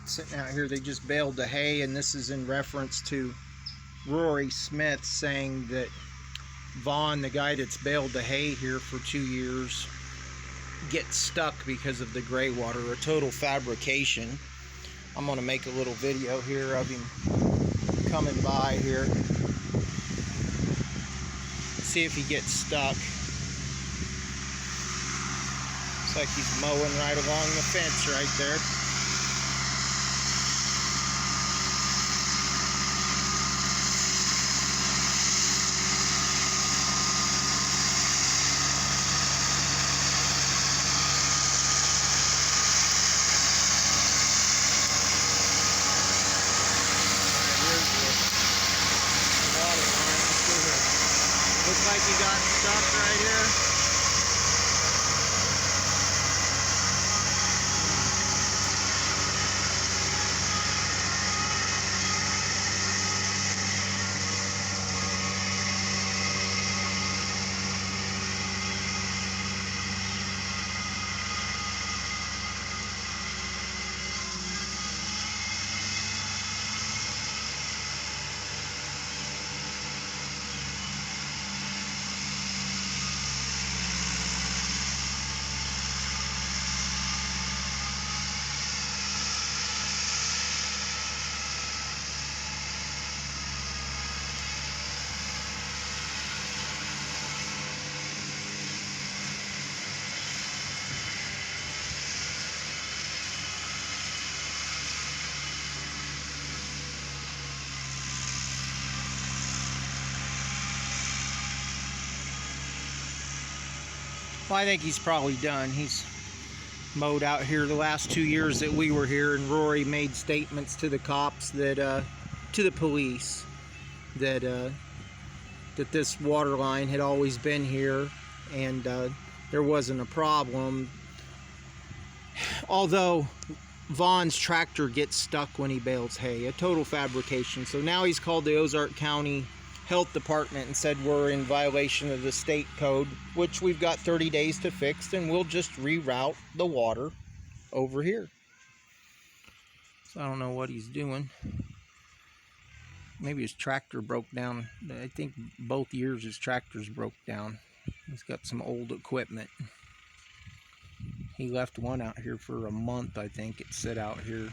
sitting out here. They just baled the hay, and this is in reference to Rory Smith saying that Vaughn, the guy that's baled the hay here for 2 years, gets stuck because of the gray water. A total fabrication. I'm going to make a little video here of him coming by here. See if he gets stuck. Looks like he's mowing right along the fence right there. Looks like he got stuck right here. Well, I think he's probably done. He's mowed out here the last 2 years that we were here, and Rory made statements to the cops that, to the police, that that this water line had always been here, and there wasn't a problem. Although Vaughn's tractor gets stuck when he bales hay, a total fabrication. So now he's called the Ozark County Health Department and said we're in violation of the state code, which we've got 30 days to fix, and we'll just reroute the water over here. So I don't know what he's doing. Maybe his tractor broke down. I think both years his tractors broke down. He's got some old equipment. He left one out here for a month, I think. It sit out here.